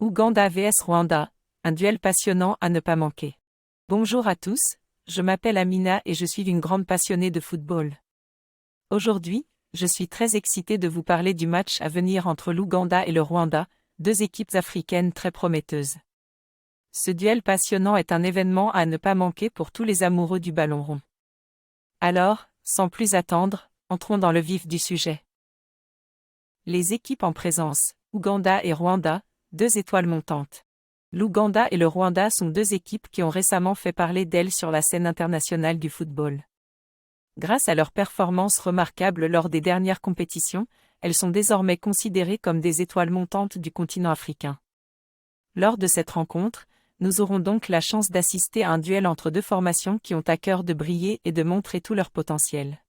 Ouganda vs Rwanda, un duel passionnant à ne pas manquer. Bonjour à tous, je m'appelle Amina et je suis une grande passionnée de football. Aujourd'hui, je suis très excitée de vous parler du match à venir entre l'Ouganda et le Rwanda, deux équipes africaines très prometteuses. Ce duel passionnant est un événement à ne pas manquer pour tous les amoureux du ballon rond. Alors, sans plus attendre, entrons dans le vif du sujet. Les équipes en présence, Ouganda et Rwanda, deux étoiles montantes. L'Ouganda et le Rwanda sont deux équipes qui ont récemment fait parler d'elles sur la scène internationale du football. Grâce à leurs performances remarquables lors des dernières compétitions, elles sont désormais considérées comme des étoiles montantes du continent africain. Lors de cette rencontre, nous aurons donc la chance d'assister à un duel entre deux formations qui ont à cœur de briller et de montrer tout leur potentiel.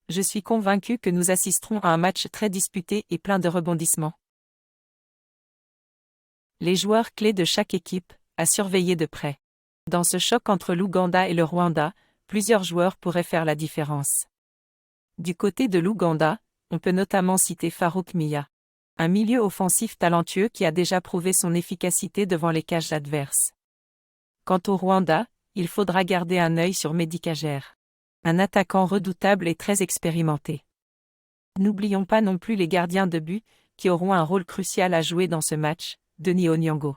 Je suis convaincue que nous assisterons à un match très disputé et plein de rebondissements. Les joueurs clés de chaque équipe, à surveiller de près. Dans ce choc entre l'Ouganda et le Rwanda, plusieurs joueurs pourraient faire la différence. Du côté de l'Ouganda, on peut notamment citer Farouk Mia, un milieu offensif talentueux qui a déjà prouvé son efficacité devant les cages adverses. Quant au Rwanda, il faudra garder un œil sur Mehdi Kagere, un attaquant redoutable et très expérimenté. N'oublions pas non plus les gardiens de but, qui auront un rôle crucial à jouer dans ce match, Denis Onyango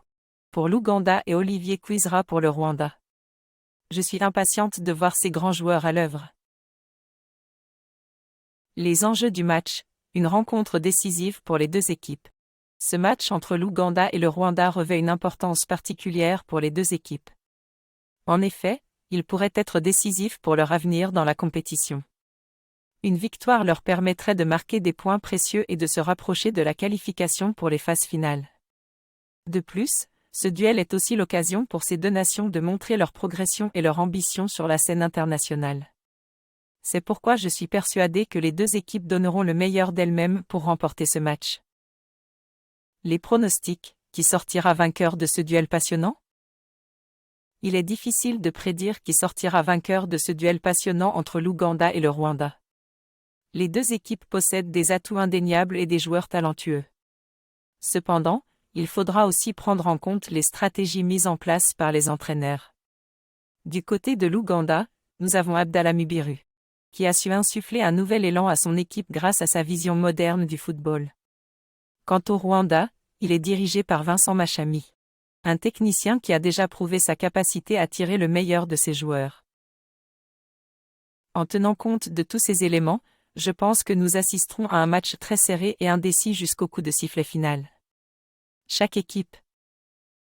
pour l'Ouganda et Olivier Kwizera pour le Rwanda. Je suis impatiente de voir ces grands joueurs à l'œuvre. Les enjeux du match, une rencontre décisive pour les deux équipes. Ce match entre l'Ouganda et le Rwanda revêt une importance particulière pour les deux équipes. En effet, il pourrait être décisif pour leur avenir dans la compétition. Une victoire leur permettrait de marquer des points précieux et de se rapprocher de la qualification pour les phases finales. De plus, ce duel est aussi l'occasion pour ces deux nations de montrer leur progression et leur ambition sur la scène internationale. C'est pourquoi je suis persuadée que les deux équipes donneront le meilleur d'elles-mêmes pour remporter ce match. Les pronostics, qui sortira vainqueur de ce duel passionnant? Il est difficile de prédire qui sortira vainqueur de ce duel passionnant entre l'Ouganda et le Rwanda. Les deux équipes possèdent des atouts indéniables et des joueurs talentueux. Cependant, il faudra aussi prendre en compte les stratégies mises en place par les entraîneurs. Du côté de l'Ouganda, nous avons Abdallah Mubiru, qui a su insuffler un nouvel élan à son équipe grâce à sa vision moderne du football. Quant au Rwanda, il est dirigé par Vincent Machami, un technicien qui a déjà prouvé sa capacité à tirer le meilleur de ses joueurs. En tenant compte de tous ces éléments, je pense que nous assisterons à un match très serré et indécis jusqu'au coup de sifflet final. Chaque équipe,